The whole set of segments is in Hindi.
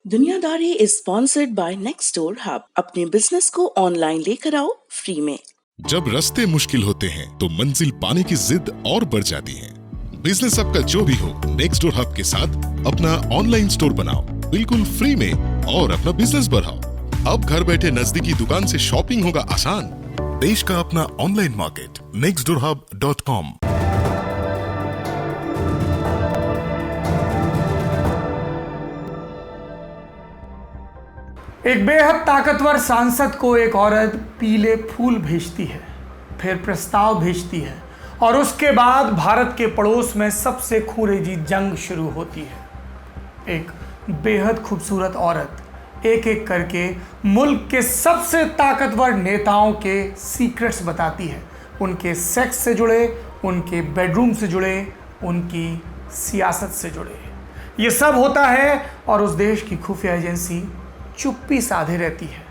दुनियादारी इज स्पॉन्सर्ड बाय नेक्स्टडोर हब। अपने बिजनेस को ऑनलाइन लेकर आओ फ्री में। जब रास्ते मुश्किल होते हैं तो मंजिल पाने की जिद और बढ़ जाती है। बिजनेस आपका जो भी हो, नेक्स्टडोर हब के साथ अपना ऑनलाइन स्टोर बनाओ बिल्कुल फ्री में और अपना बिजनेस बढ़ाओ। अब घर बैठे नजदीकी दुकान से शॉपिंग होगा आसान। देश का अपना ऑनलाइन मार्केट nextdoorhub.com। एक बेहद ताकतवर सांसद को एक औरत पीले फूल भेजती है, फिर प्रस्ताव भेजती है और उसके बाद भारत के पड़ोस में सबसे खूंरेजी जंग शुरू होती है। एक बेहद खूबसूरत औरत एक एक करके मुल्क के सबसे ताकतवर नेताओं के सीक्रेट्स बताती है, उनके सेक्स से जुड़े, उनके बेडरूम से जुड़े, उनकी सियासत से जुड़े। ये सब होता है और उस देश की खुफिया एजेंसी चुप्पी साधे रहती है।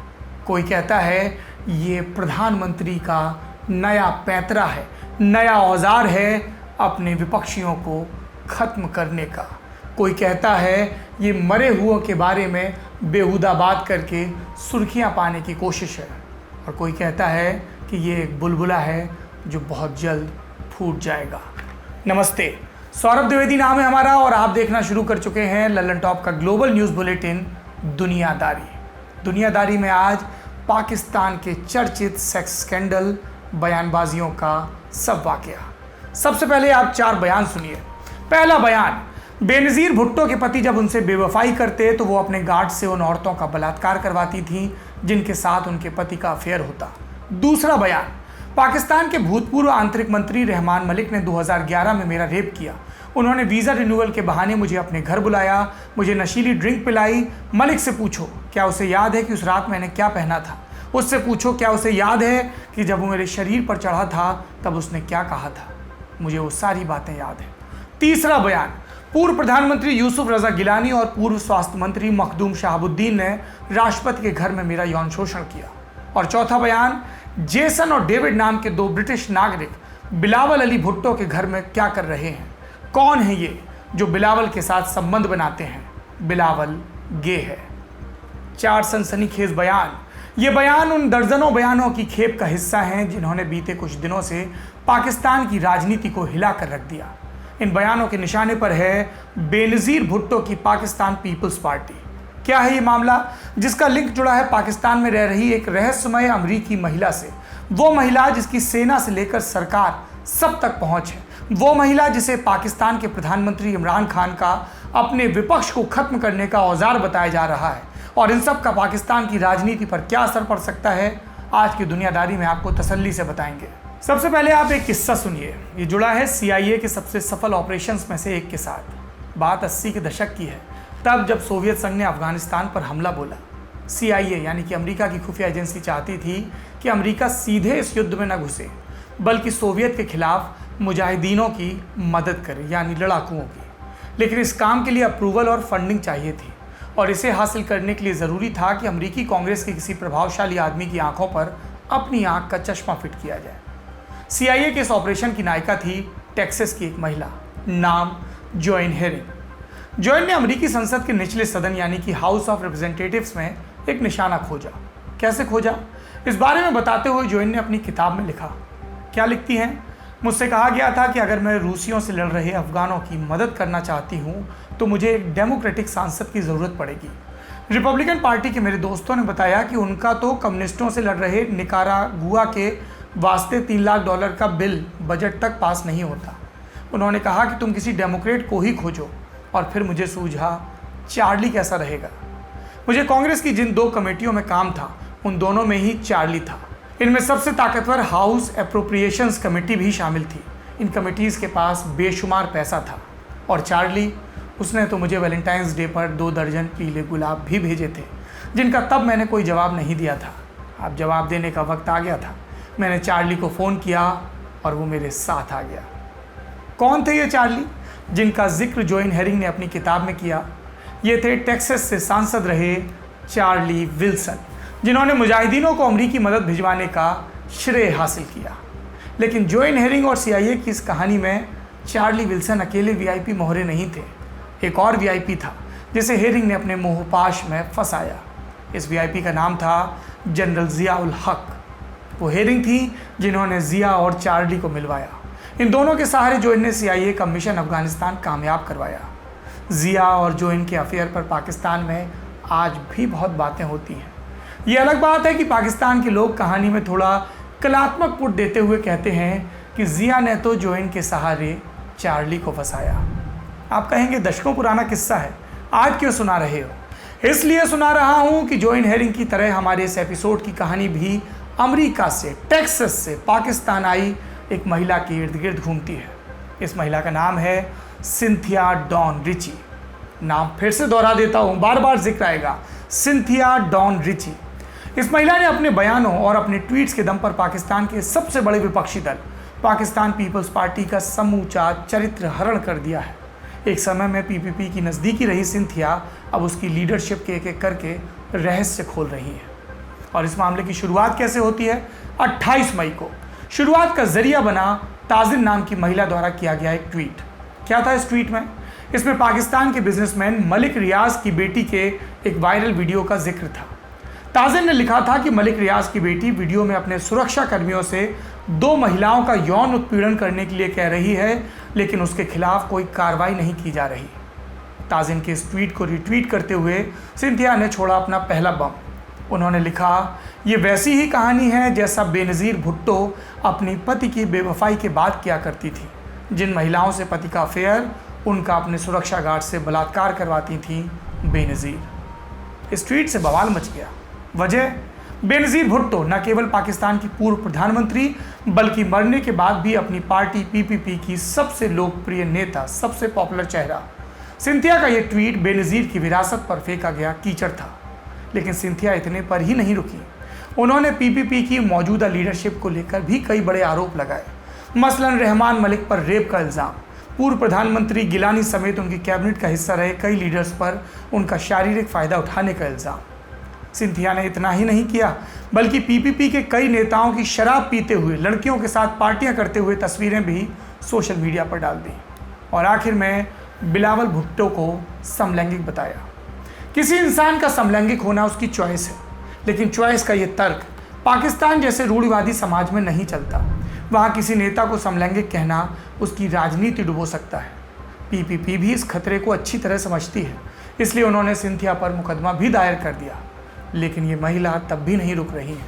कोई कहता है ये प्रधानमंत्री का नया पैंतरा है, नया औजार है अपने विपक्षियों को खत्म करने का। कोई कहता है ये मरे हुओं के बारे में बेहुदा बात करके सुर्खियां पाने की कोशिश है, और कोई कहता है कि ये एक बुलबुला है जो बहुत जल्द फूट जाएगा। नमस्ते, सौरभ द्विवेदी नाम है हमारा और आप देखना शुरू कर चुके हैं लल्लन टॉप का ग्लोबल न्यूज़ बुलेटिन दुनियादारी में आज पाकिस्तान के चर्चित सेक्स स्कैंडल, बयानबाजियों का सब वाकया। सबसे पहले आप 4 बयान सुनिए। पहला बयान, बेनज़ीर भुट्टो के पति जब उनसे बेवफाई करते तो वो अपने गार्ड से उन औरतों का बलात्कार करवाती थी जिनके साथ उनके पति का अफेयर होता। दूसरा बयान, पाकिस्तान के भूतपूर्व आंतरिक मंत्री रहमान मलिक ने 2011 में मेरा रेप किया। उन्होंने वीज़ा रिन्यूअल के बहाने मुझे अपने घर बुलाया, मुझे नशीली ड्रिंक पिलाई। मलिक से पूछो क्या उसे याद है कि उस रात मैंने क्या पहना था। उससे पूछो क्या उसे याद है कि जब वो मेरे शरीर पर चढ़ा था तब उसने क्या कहा था। मुझे वो सारी बातें याद है। तीसरा बयान, पूर्व प्रधानमंत्री यूसुफ रजा गिलानी और पूर्व स्वास्थ्य मंत्री मखदूम शहाबुद्दीन ने राष्ट्रपति के घर में मेरा यौन शोषण किया। और चौथा बयान, जेसन और डेविड नाम के 2 ब्रिटिश नागरिक बिलावल अली भुट्टो के घर में क्या कर रहे हैं। कौन है ये जो बिलावल के साथ संबंध बनाते हैं। बिलावल गे है। 4 सनसनीखेज बयान। ये बयान उन दर्जनों बयानों की खेप का हिस्सा हैं जिन्होंने बीते कुछ दिनों से पाकिस्तान की राजनीति को हिला कर रख दिया। इन बयानों के निशाने पर है बेनज़ीर भुट्टो की पाकिस्तान पीपल्स पार्टी। क्या है ये मामला जिसका लिंक जुड़ा है पाकिस्तान में रह रही एक रहस्यमय अमरीकी महिला से। वो महिला जिसकी सेना से लेकर सरकार सब तक पहुंच है। वो महिला जिसे पाकिस्तान के प्रधानमंत्री इमरान खान का अपने विपक्ष को खत्म करने का औजार बताया जा रहा है। और इन सब का पाकिस्तान की राजनीति पर क्या असर पड़ सकता है, आज की दुनियादारी में आपको तसल्ली से बताएंगे। सबसे पहले आप एक किस्सा सुनिए। ये जुड़ा है CIA के सबसे सफल ऑपरेशंस में से एक के साथ। बात 80 के दशक की है, तब जब सोवियत संघ ने अफगानिस्तान पर हमला बोला। CIA यानी कि अमेरिका की खुफिया एजेंसी चाहती थी कि अमेरिका सीधे इस युद्ध में न घुसे, बल्कि सोवियत के खिलाफ मुजाहिदीनों की मदद करे, यानी लड़ाकुओं की। लेकिन इस काम के लिए अप्रूवल और फंडिंग चाहिए थी, और इसे हासिल करने के लिए ज़रूरी था कि अमेरिकी कांग्रेस के किसी प्रभावशाली आदमी की आंखों पर अपनी आंख का चश्मा फिट किया जाए। CIA के इस ऑपरेशन की नायिका थी टेक्सास की एक महिला, नाम जोएन हेरिंग। जोएन ने अमेरिकी संसद के निचले सदन यानी कि हाउस ऑफ रिप्रेजेंटेटिव्स में एक निशाना खोजा। कैसे खोजा, इस बारे में बताते हुए जोएन ने अपनी किताब में लिखा। क्या लिखती हैं? मुझसे कहा गया था कि अगर मैं रूसियों से लड़ रहे अफगानों की मदद करना चाहती हूँ तो मुझे एक डेमोक्रेटिक सांसद की ज़रूरत पड़ेगी। रिपब्लिकन पार्टी के मेरे दोस्तों ने बताया कि उनका तो कम्युनिस्टों से लड़ रहे निकारागुआ के वास्ते $3 लाख का बिल बजट तक पास नहीं होता। उन्होंने कहा कि तुम किसी डेमोक्रेट को ही खोजो, और फिर मुझे सूझा चार्ली कैसा रहेगा। मुझे कांग्रेस की जिन 2 कमेटियों में काम था उन दोनों में ही चार्ली था। इनमें सबसे ताकतवर हाउस एप्रोप्रिएशंस कमेटी भी शामिल थी। इन कमेटीज़ के पास बेशुमार पैसा था। और चार्ली, उसने तो मुझे वैलेंटाइंस डे पर 2 दर्जन पीले गुलाब भी भेजे थे, जिनका तब मैंने कोई जवाब नहीं दिया था। अब जवाब देने का वक्त आ गया था। मैंने चार्ली को फ़ोन किया और वो मेरे साथ आ गया। कौन थे ये चार्ली जिनका जिक्र जोएन हेरिंग ने अपनी किताब में किया? ये थे टेक्सास से सांसद रहे चार्ली विल्सन, जिन्होंने मुजाहिदीनों को अमरीकी मदद भिजवाने का श्रेय हासिल किया। लेकिन जोएन हेरिंग और CIA की इस कहानी में चार्ली विल्सन अकेले VIP मोहरे नहीं थे। एक और VIP था जिसे हेरिंग ने अपने मोहपाश में फंसाया। इस वीआईपी का नाम था जनरल जिया उल हक। वो हेरिंग थी जिन्होंने जिया और चार्ली को मिलवाया। इन दोनों के सहारे जोइन ने CIA का मिशन अफगानिस्तान कामयाब करवाया। जिया और जोइन के अफेयर पर पाकिस्तान में आज भी बहुत बातें होती हैं। ये अलग बात है कि पाकिस्तान के लोग कहानी में थोड़ा कलात्मक पुट देते हुए कहते हैं कि जिया ने तो जोइन के सहारे चार्ली को फंसाया। आप कहेंगे दशकों पुराना किस्सा है, आज क्यों सुना रहे हो? इसलिए सुना रहा हूं कि जोइन हेरिंग की तरह हमारे इस एपिसोड की कहानी भी अमेरिका से, टेक्सास से पाकिस्तान आई एक महिला के इर्द गिर्द घूमती है। इस महिला का नाम है सिंथिया डॉन रिची। नाम फिर से दोहरा देता हूं, बार बार जिक्र आएगा, सिंथिया डॉन रिची। इस महिला ने अपने बयानों और अपने ट्वीट्स के दम पर पाकिस्तान के सबसे बड़े विपक्षी दल पाकिस्तान पीपल्स पार्टी का समूचा चरित्र हरण कर दिया है। एक समय में PPP की नज़दीकी रही सिंथिया अब उसकी लीडरशिप के एक एक करके रहस्य खोल रही है। और इस मामले की शुरुआत कैसे होती है? 28 मई को शुरुआत का जरिया बना ताजिन नाम की महिला द्वारा किया गया एक ट्वीट। क्या था इस ट्वीट में? इसमें पाकिस्तान के बिजनेसमैन मलिक रियाज की बेटी के एक वायरल वीडियो का जिक्र था। ताजिन ने लिखा था कि मलिक रियाज की बेटी वीडियो में अपने सुरक्षा कर्मियों से 2 महिलाओं का यौन उत्पीड़न करने के लिए कह रही है, लेकिन उसके खिलाफ कोई कार्रवाई नहीं की जा रही। ताजिन के इस ट्वीट को रिट्वीट करते हुए सिंथिया ने छोड़ा अपना पहला बम। उन्होंने लिखा, ये वैसी ही कहानी है जैसा बेनज़ीर भुट्टो अपनी पति की बेवफाई के बाद किया करती थी। जिन महिलाओं से पति का अफेयर उनका अपने सुरक्षा गार्ड से बलात्कार करवाती थी बेनज़ीर। इस ट्वीट से बवाल मच गया। वजह, बेनज़ीर भुट्टो न केवल पाकिस्तान की पूर्व प्रधानमंत्री बल्कि मरने के बाद भी अपनी पार्टी PPP की सबसे लोकप्रिय नेता, सबसे पॉपुलर चेहरा। सिंथिया का यह ट्वीट बेनज़ीर की विरासत पर फेंका गया कीचड़ था। लेकिन सिंथिया इतने पर ही नहीं रुकी। उन्होंने PPP की मौजूदा लीडरशिप को लेकर भी कई बड़े आरोप लगाए। मसलन रहमान मलिक पर रेप का इल्ज़ाम, पूर्व प्रधानमंत्री गिलानी समेत उनकी कैबिनेट का हिस्सा रहे कई लीडर्स पर उनका शारीरिक फ़ायदा उठाने का इल्ज़ाम। सिंथिया ने इतना ही नहीं किया बल्कि PPP के कई नेताओं की शराब पीते हुए, लड़कियों के साथ पार्टियां करते हुए तस्वीरें भी सोशल मीडिया पर डाल दी। और आखिर में बिलावल भुट्टो को समलैंगिक बताया। किसी इंसान का समलैंगिक होना उसकी चॉइस है, लेकिन चॉइस का ये तर्क पाकिस्तान जैसे रूढ़िवादी समाज में नहीं चलता। वहाँ किसी नेता को समलैंगिक कहना उसकी राजनीति डुबो सकता है। PPP भी इस खतरे को अच्छी तरह समझती है, इसलिए उन्होंने सिंथिया पर मुकदमा भी दायर कर दिया। लेकिन ये महिला तब भी नहीं रुक रही है।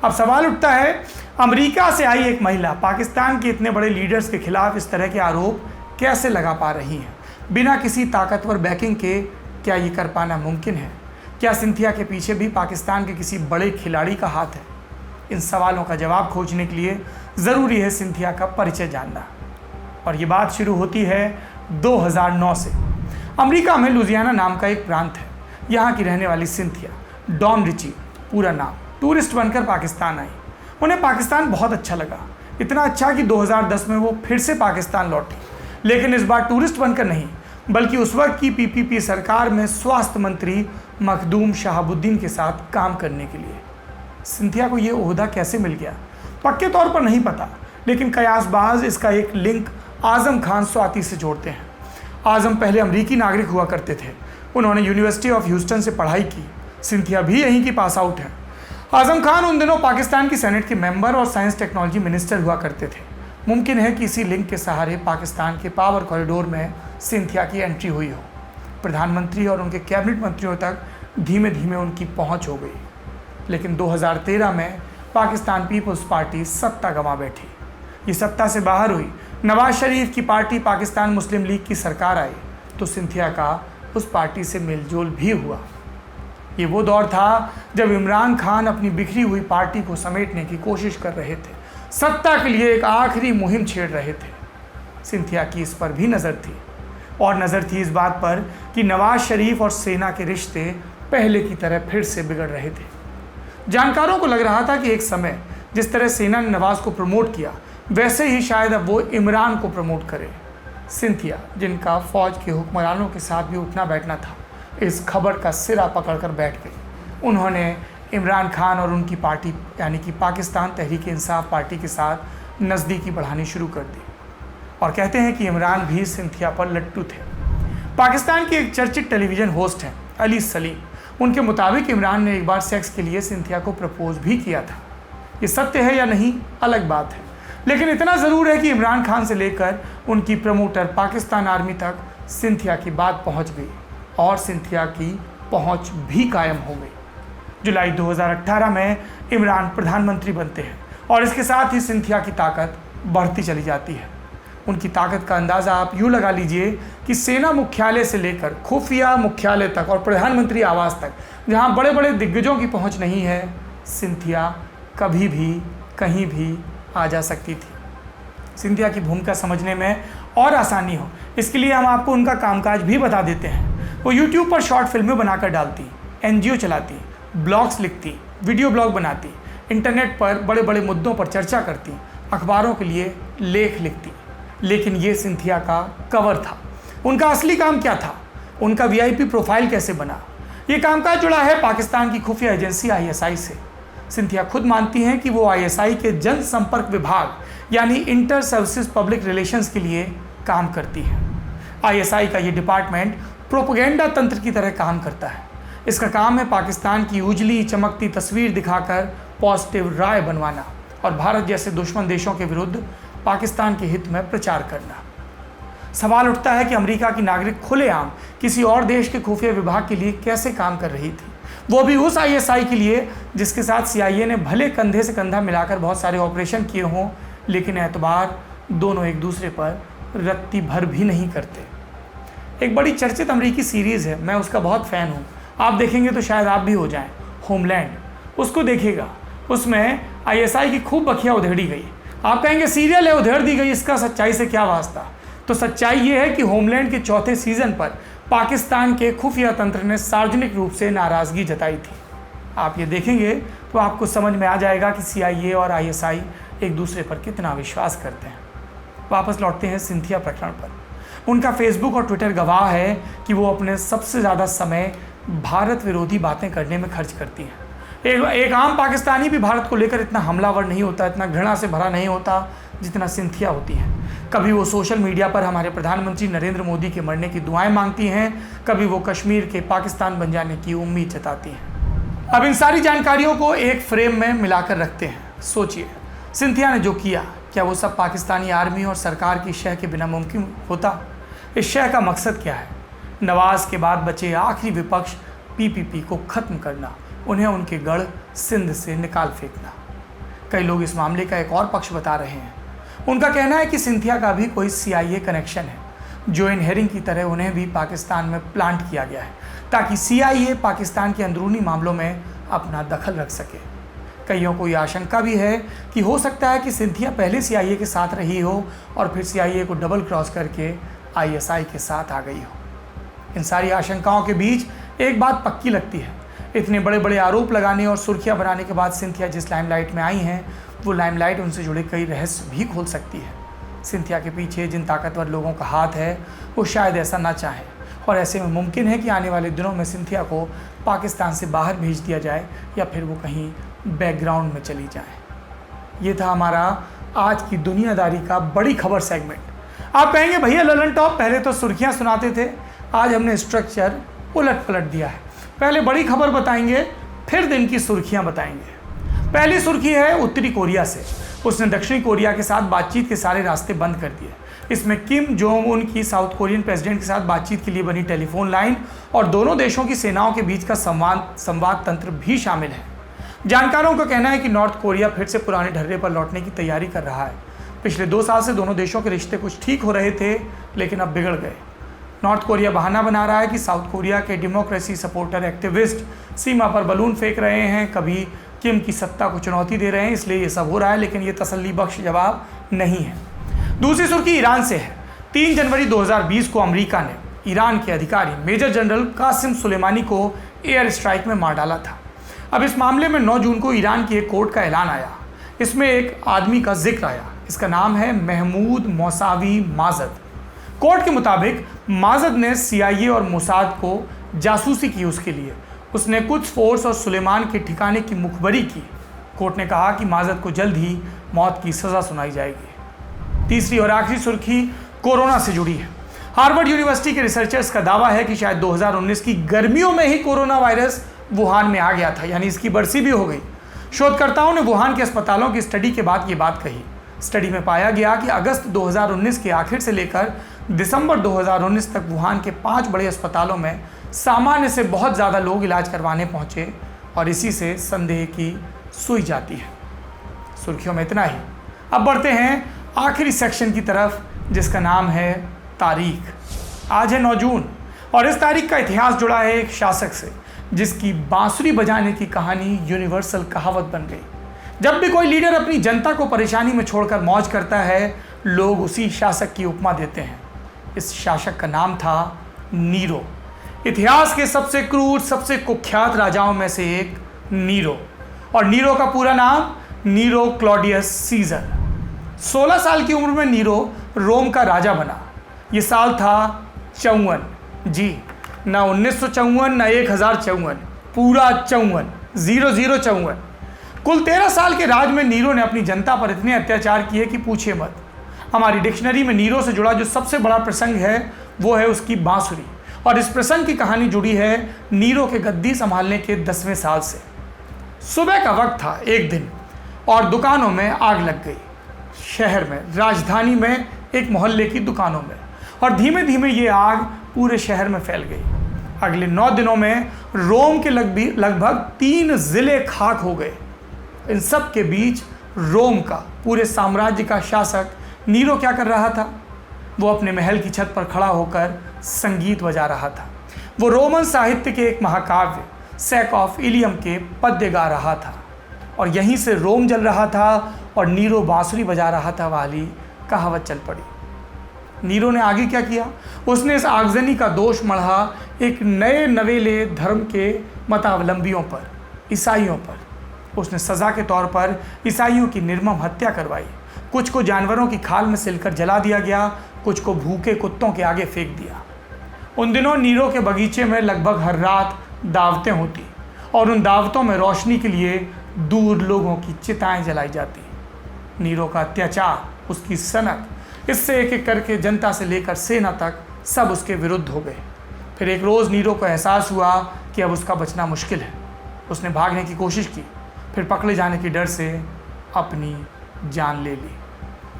अब सवाल उठता है, अमेरिका से आई एक महिला पाकिस्तान के इतने बड़े लीडर्स के खिलाफ इस तरह के आरोप कैसे लगा पा रही है? बिना किसी ताकतवर बैकिंग के क्या ये कर पाना मुमकिन है? क्या सिंथिया के पीछे भी पाकिस्तान के किसी बड़े खिलाड़ी का हाथ है? इन सवालों का जवाब खोजने के लिए ज़रूरी है सिंथिया का परिचय जानना। और ये बात शुरू होती है 2009 से। अमेरिका में लुजियाना नाम का एक प्रांत है। यहाँ की रहने वाली सिंथिया डॉन रिची, पूरा नाम, टूरिस्ट बनकर पाकिस्तान आई। उन्हें पाकिस्तान बहुत अच्छा लगा, इतना अच्छा कि 2010 में वो फिर से पाकिस्तान लौटी, लेकिन इस बार टूरिस्ट बनकर नहीं बल्कि उस वक्त की PPP सरकार में स्वास्थ्य मंत्री मखदूम शहाबुद्दीन के साथ काम करने के लिए। सिंथिया को ये ओहदा कैसे मिल गया पक्के तौर पर नहीं पता, लेकिन कयासबाज इसका एक लिंक आज़म खान स्वाति से जोड़ते हैं। आज़म पहले अमरीकी नागरिक हुआ करते थे। उन्होंने यूनिवर्सिटी ऑफ ह्यूस्टन से पढ़ाई की। सिंथिया भी यहीं की पास आउट है। आज़म खान उन दिनों पाकिस्तान की सेनेट के मेंबर और साइंस टेक्नोलॉजी मिनिस्टर हुआ करते थे। मुमकिन है कि इसी लिंक के सहारे पाकिस्तान के पावर कॉरिडोर में सिंथिया की एंट्री हुई हो। प्रधानमंत्री और उनके कैबिनेट मंत्रियों तक धीमे धीमे उनकी पहुंच हो गई। लेकिन 2013 में पाकिस्तान पीपल्स पार्टी सत्ता गंवा बैठी। ये सत्ता से बाहर हुई। नवाज शरीफ की पार्टी पाकिस्तान मुस्लिम लीग की सरकार आई तो सिंथिया का उस पार्टी से मेलजोल भी हुआ। ये वो दौर था जब इमरान खान अपनी बिखरी हुई पार्टी को समेटने की कोशिश कर रहे थे, सत्ता के लिए एक आखिरी मुहिम छेड़ रहे थे। सिंथिया की इस पर भी नज़र थी, और नज़र थी इस बात पर कि नवाज शरीफ और सेना के रिश्ते पहले की तरह फिर से बिगड़ रहे थे। जानकारों को लग रहा था कि एक समय जिस तरह सेना ने नवाज को प्रमोट किया, वैसे ही शायद अब वो इमरान को प्रमोट करे। सिंथिया, जिनका फौज के हुक्मरानों के साथ भी उठना बैठना था, इस खबर का सिरा पकड़कर बैठ गई। उन्होंने इमरान खान और उनकी पार्टी यानी कि पाकिस्तान तहरीक इंसाफ पार्टी के साथ नज़दीकी बढ़ानी शुरू कर दी। और कहते हैं कि इमरान भी सिंथिया पर लट्टू थे। पाकिस्तान के एक चर्चित टेलीविज़न होस्ट हैं अली सलीम। उनके मुताबिक इमरान ने एक बार सेक्स के लिए सिंथिया को प्रपोज भी किया था। ये सत्य है या नहीं अलग बात है, लेकिन इतना ज़रूर है कि इमरान खान से लेकर उनकी प्रमोटर पाकिस्तान आर्मी तक सिंथिया की बात पहुंच गई और सिंथिया की पहुंच भी कायम हो गई। जुलाई 2018 में इमरान प्रधानमंत्री बनते हैं और इसके साथ ही सिंथिया की ताकत बढ़ती चली जाती है। उनकी ताकत का अंदाज़ा आप यूँ लगा लीजिए कि सेना मुख्यालय से लेकर खुफिया मुख्यालय तक और प्रधानमंत्री आवास तक, जहाँ बड़े बड़े दिग्गजों की पहुँच नहीं है, सिंथिया कभी भी कहीं भी आ जा सकती थी। सिंथिया की भूमिका समझने में और आसानी हो, इसके लिए हम आपको उनका कामकाज भी बता देते हैं। वो यूट्यूब पर शॉर्ट फिल्में बनाकर डालती, एनजीओ चलाती, ब्लॉग्स लिखती, वीडियो ब्लॉग बनाती, इंटरनेट पर बड़े बड़े मुद्दों पर चर्चा करती, अखबारों के लिए लेख लिखती। लेकिन ये सिंथिया का कवर था। उनका असली काम क्या था? उनका वीआईपी प्रोफाइल कैसे बना? ये कामकाज जुड़ा है पाकिस्तान की खुफिया एजेंसी आईएसआई से। सिंथिया खुद मानती हैं कि वो आईएसआई के जनसंपर्क विभाग यानी इंटर सर्विसेज पब्लिक रिलेशंस के लिए काम करती है। आईएसआई का ये डिपार्टमेंट प्रोपेगेंडा तंत्र की तरह काम करता है। इसका काम है पाकिस्तान की उजली चमकती तस्वीर दिखाकर पॉजिटिव राय बनवाना और भारत जैसे दुश्मन देशों के विरुद्ध पाकिस्तान के हित में प्रचार करना। सवाल उठता है कि अमेरिका की नागरिक खुलेआम किसी और देश के खुफिया विभाग के लिए कैसे काम कर रही थी, वो भी उस आईएसआई के लिए जिसके साथ सीआईए ने भले कंधे से कंधा मिलाकर बहुत सारे ऑपरेशन किए हों, लेकिन एतबार दोनों एक दूसरे पर रत्ती भर भी नहीं करते। एक बड़ी चर्चित अमेरिकी सीरीज़ है, मैं उसका बहुत फ़ैन हूँ, आप देखेंगे तो शायद आप भी हो जाएं, होमलैंड। उसको देखिएगा, उसमें आईएसआई की खूब बखिया उधेड़ी गई। आप कहेंगे सीरियल है, उधेड़ दी गई, इसका सच्चाई से क्या वास्ता? तो सच्चाई ये है कि होमलैंड के चौथे सीज़न पर पाकिस्तान के खुफिया तंत्र ने सार्वजनिक रूप से नाराज़गी जताई थी। आप ये देखेंगे तो आपको समझ में आ जाएगा कि सीआईए और आईएसआई एक दूसरे पर कितना विश्वास करते हैं। वापस लौटते हैं सिंथिया प्रकरण पर। उनका फेसबुक और ट्विटर गवाह है कि वो अपने सबसे ज़्यादा समय भारत विरोधी बातें करने में खर्च करती हैं। एक आम पाकिस्तानी भी भारत को लेकर इतना हमलावर नहीं होता, इतना घृणा से भरा नहीं होता जितना सिंथिया होती है। कभी वो सोशल मीडिया पर हमारे प्रधानमंत्री नरेंद्र मोदी के मरने की दुआएं मांगती हैं, कभी वो कश्मीर के पाकिस्तान बन जाने की उम्मीद जताती हैं। अब इन सारी जानकारियों को एक फ्रेम में मिलाकर रखते हैं। सोचिए, सिंथिया ने जो किया, क्या वो सब पाकिस्तानी आर्मी और सरकार की शह के बिना मुमकिन होता? इस शह का मकसद क्या है? नवाज के बाद बचे आखिरी विपक्ष पीपीपी को ख़त्म करना, उन्हें उनके गढ़ सिंध से निकाल फेंकना। कई लोग इस मामले का एक और पक्ष बता रहे हैं। उनका कहना है कि सिंथिया का भी कोई सीआईए कनेक्शन है, जोइन हेरिंग की तरह उन्हें भी पाकिस्तान में प्लांट किया गया है ताकि सीआईए पाकिस्तान के अंदरूनी मामलों में अपना दखल रख सके। कईयों को यह आशंका भी है कि हो सकता है कि सिंथिया पहले सीआईए के साथ रही हो और फिर सीआईए को डबल क्रॉस करके आईएसआई के साथ आ गई हो। इन सारी आशंकाओं के बीच एक बात पक्की लगती है, इतने बड़े बड़े आरोप लगाने और सुर्खियां बनाने के बाद सिंथिया जिस लाइमलाइट में आई हैं, वो लाइमलाइट उनसे जुड़े कई रहस्य भी खोल सकती है। सिंथिया के पीछे जिन ताकतवर लोगों का हाथ है, वो शायद ऐसा ना चाहें और ऐसे में मुमकिन है कि आने वाले दिनों में सिंथिया को पाकिस्तान से बाहर भेज दिया जाए या फिर वो कहीं बैकग्राउंड में चली जाए। ये था हमारा आज की दुनियादारी का बड़ी खबर सेगमेंट। आप कहेंगे भैया ललन टॉप पहले तो सुर्खियाँ सुनाते थे, आज हमने स्ट्रक्चर उलट पलट दिया है। पहले बड़ी खबर बताएंगे, फिर दिन की सुर्खियाँ बताएंगे। पहली सुर्खी है उत्तरी कोरिया से। उसने दक्षिणी कोरिया के साथ बातचीत के सारे रास्ते बंद कर दिए। इसमें किम जोंग उन की साउथ कोरियन प्रेसिडेंट के साथ बातचीत के लिए बनी टेलीफोन लाइन और दोनों देशों की सेनाओं के बीच का संवाद तंत्र भी शामिल है। जानकारों का कहना है कि नॉर्थ कोरिया फिर से पुराने ढर्रे पर लौटने की तैयारी कर रहा है। पिछले 2 साल से दोनों देशों के रिश्ते कुछ ठीक हो रहे थे, लेकिन अब बिगड़ गए। नॉर्थ कोरिया बहाना बना रहा है कि साउथ कोरिया के डेमोक्रेसी सपोर्टर एक्टिविस्ट सीमा पर बलून फेंक रहे हैं, कभी किम की सत्ता को चुनौती दे रहे हैं, इसलिए ये सब हो रहा है, लेकिन ये तसल्ली बख्श जवाब नहीं है। दूसरी सुर्खी ईरान से है। 3 जनवरी 2020 को अमेरिका ने ईरान के अधिकारी मेजर जनरल कासिम सुलेमानी को एयर स्ट्राइक में मार डाला था। अब इस मामले में 9 जून को ईरान की एक कोर्ट का ऐलान आया। इसमें एक आदमी का जिक्र आया, इसका नाम है महमूद मौसावी माजद। कोर्ट के मुताबिक माजद ने सीआईए और मोसाद को जासूसी की उसके लिए। उसने कुछ फोर्स और सुलेमान के ठिकाने की मुखबरी की। कोर्ट ने कहा कि माजद को जल्द ही मौत की सज़ा सुनाई जाएगी। तीसरी और आखिरी सुर्खी कोरोना से जुड़ी है। हार्वर्ड यूनिवर्सिटी के रिसर्चर्स का दावा है कि शायद 2019 की गर्मियों में ही कोरोना वायरस वुहान में आ गया था, यानी इसकी बरसी भी हो गई। शोधकर्ताओं ने वुहान के अस्पतालों की स्टडी के बाद ये बात कही। स्टडी में पाया गया कि अगस्त 2019 के आखिर से लेकर दिसंबर 2019 तक वुहान के 5 बड़े अस्पतालों में सामान्य से बहुत ज़्यादा लोग इलाज करवाने पहुंचे और इसी से संदेह की सुई जाती है। सुर्खियों में इतना ही। अब बढ़ते हैं आखिरी सेक्शन की तरफ, जिसका नाम है तारीख। आज है 9 जून और इस तारीख का इतिहास जुड़ा है एक शासक से जिसकी बांसुरी बजाने की कहानी यूनिवर्सल कहावत बन गई। जब भी कोई लीडर अपनी जनता को परेशानी में छोड़कर मौज करता है, लोग उसी शासक की उपमा देते हैं। इस शासक का नाम था नीरो। इतिहास के सबसे क्रूर, सबसे कुख्यात राजाओं में से एक नीरो। और नीरो का पूरा नाम नीरो क्लॉडियस सीजर। 16 साल की उम्र में नीरो रोम का राजा बना। ये साल था 54। जी, ना 1954 ना 1054, पूरा 54, 0054। कुल 13 साल के राज में नीरो ने अपनी जनता पर इतने अत्याचार किए कि पूछे मत। हमारी डिक्शनरी में नीरो से जुड़ा जो सबसे बड़ा प्रसंग है वो है उसकी बांसुरी, और इस प्रसंग की कहानी जुड़ी है नीरो के गद्दी संभालने के 10वें साल से। सुबह का वक्त था एक दिन और दुकानों में आग लग गई। शहर में, राजधानी में, एक मोहल्ले की दुकानों में, और धीमे धीमे ये आग पूरे शहर में फैल गई। अगले 9 दिनों में रोम के लगभग 3 जिले खाक हो गए। इन सब के बीच रोम का, पूरे साम्राज्य का शासक नीरो क्या कर रहा था? वो अपने महल की छत पर खड़ा होकर संगीत बजा रहा था। वो रोमन साहित्य के एक महाकाव्य सैक ऑफ इलियम के पद्य गा रहा था, और यहीं से रोम जल रहा था और नीरो बांसुरी बजा रहा था वाली कहावत चल पड़ी। नीरो ने आगे क्या किया? उसने इस आगजनी का दोष मढ़ा एक नए नवेले धर्म के मतावलंबियों पर, ईसाइयों पर। उसने सज़ा के तौर पर ईसाइयों की निर्मम हत्या करवाई। कुछ को जानवरों की खाल में सिलकर जला दिया गया, कुछ को भूखे कुत्तों के आगे फेंक दिया। उन दिनों नीरो के बगीचे में लगभग हर रात दावतें होती और उन दावतों में रोशनी के लिए दूर लोगों की चिताएं जलाई जाती। नीरो का अत्याचार, उसकी सनक, इससे एक एक करके जनता से लेकर सेना तक सब उसके विरुद्ध हो गए। फिर एक रोज़ नीरो को एहसास हुआ कि अब उसका बचना मुश्किल है। उसने भागने की कोशिश की, फिर पकड़े जाने की डर से अपनी जान ले ली।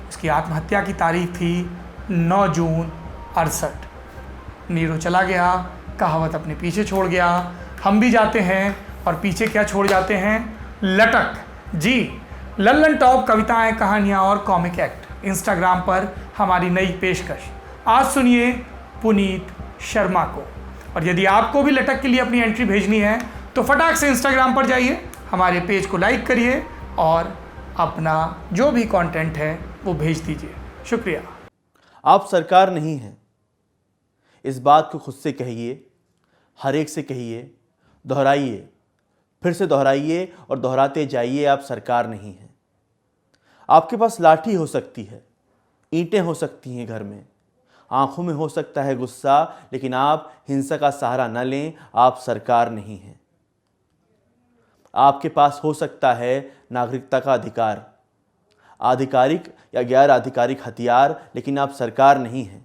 उसकी आत्महत्या की तारीख थी 9 जून 68। नीरो चला गया, कहावत अपने पीछे छोड़ गया। हम भी जाते हैं और पीछे क्या छोड़ जाते हैं? लटक। जी, लल्लन टॉप कविताएं, कहानियां और कॉमिक एक्ट। इंस्टाग्राम पर हमारी नई पेशकश। आज सुनिए पुनीत शर्मा को। और यदि आपको भी लटक के लिए अपनी एंट्री भेजनी है तो फटाक से इंस्टाग्राम पर जाइए, हमारे पेज को लाइक करिए और अपना जो भी कंटेंट है वो भेज दीजिए। शुक्रिया। आप सरकार नहीं हैं, इस बात को खुद से कहिए, हर एक से कहिए, दोहराइए, फिर से दोहराइए और दोहराते जाइए। आप सरकार नहीं हैं। आपके पास लाठी हो सकती है, ईंटें हो सकती हैं घर में, आंखों में हो सकता है गुस्सा, लेकिन आप हिंसा का सहारा न लें। आप सरकार नहीं हैं। आपके पास हो सकता है नागरिकता का अधिकार, आधिकारिक या गैर आधिकारिक हथियार, लेकिन आप सरकार नहीं हैं।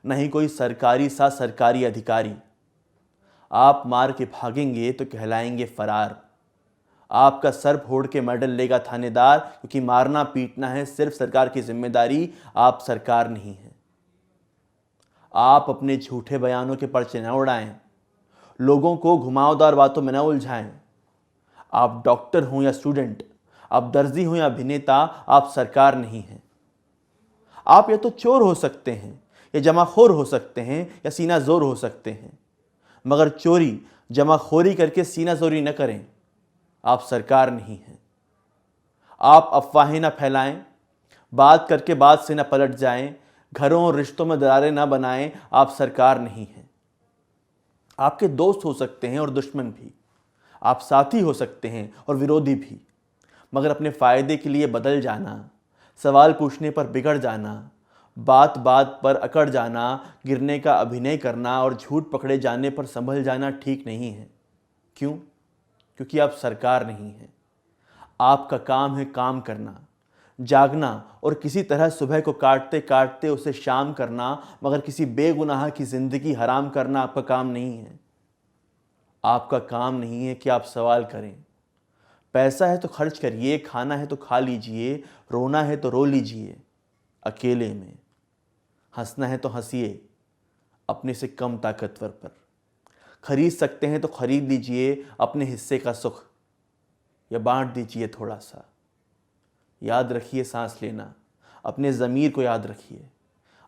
नहीं कोई सरकारी सा सरकारी अधिकारी। आप मार के भागेंगे तो कहलाएंगे फरार। आपका सर फोड़ के मेडल लेगा थानेदार, क्योंकि मारना पीटना है सिर्फ सरकार की जिम्मेदारी। आप सरकार नहीं हैं। आप अपने झूठे बयानों के पर्चे न उड़ाएं, लोगों को घुमावदार बातों में न उलझाएं। आप डॉक्टर हों या स्टूडेंट, आप दर्जी हों या अभिनेता, आप सरकार नहीं हैं। आप या तो चोर हो सकते हैं, या जमाखोर हो सकते हैं, या सीना जोर हो सकते हैं, मगर चोरी जमाखोरी करके सीना जोरी न करें। आप सरकार नहीं हैं। आप अफवाहें न फैलाएं, बात करके बात से न पलट जाएं, घरों और रिश्तों में दरारें न बनाएं। आप सरकार नहीं हैं। आपके दोस्त हो सकते हैं और दुश्मन भी, आप साथी हो सकते हैं और विरोधी भी, मगर अपने फ़ायदे के लिए बदल जाना, सवाल पूछने पर बिगड़ जाना, बात बात पर अकड़ जाना, गिरने का अभिनय करना और झूठ पकड़े जाने पर संभल जाना ठीक नहीं है। क्यों? क्योंकि आप सरकार नहीं हैं। आपका काम है काम करना, जागना और किसी तरह सुबह को काटते काटते उसे शाम करना, मगर किसी बेगुनाह की ज़िंदगी हराम करना आपका काम नहीं है। आपका काम नहीं है कि आप सवाल करें। पैसा है तो खर्च करिए, खाना है तो खा लीजिए, रोना है तो रो लीजिए अकेले में, हंसना है तो हंसिए अपने से कम ताकतवर पर। खरीद सकते हैं तो खरीद लीजिए अपने हिस्से का सुख, या बांट दीजिए थोड़ा सा। याद रखिए सांस लेना, अपने ज़मीर को याद रखिए।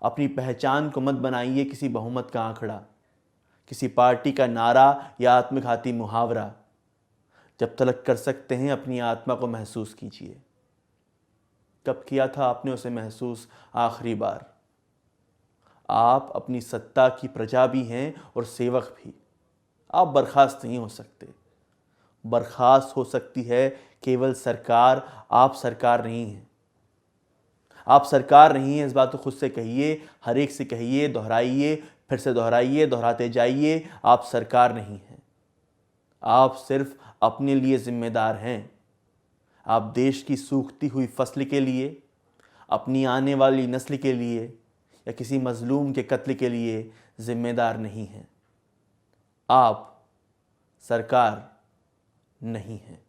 अपनी पहचान को मत बनाइए किसी बहुमत का आंकड़ा, किसी पार्टी का नारा या आत्मघाती मुहावरा। जब तलक कर सकते हैं अपनी आत्मा को महसूस कीजिए। कब किया था आपने उसे महसूस आखिरी बार? आप अपनी सत्ता की प्रजा भी हैं और सेवक भी। आप बर्खास्त नहीं हो सकते। बर्खास्त हो सकती है केवल सरकार, आप सरकार नहीं हैं। आप सरकार नहीं हैं, इस बात को खुद से कहिए, हर एक से कहिए, दोहराइए, फिर से दोहराइए, दोहराते जाइए। आप सरकार नहीं हैं। आप सिर्फ अपने लिए जिम्मेदार हैं। आप देश की सूखती हुई फसल के लिए, अपनी आने वाली नस्ल के लिए या किसी मजलूम के कत्ल के लिए जिम्मेदार नहीं हैं। आप सरकार नहीं हैं।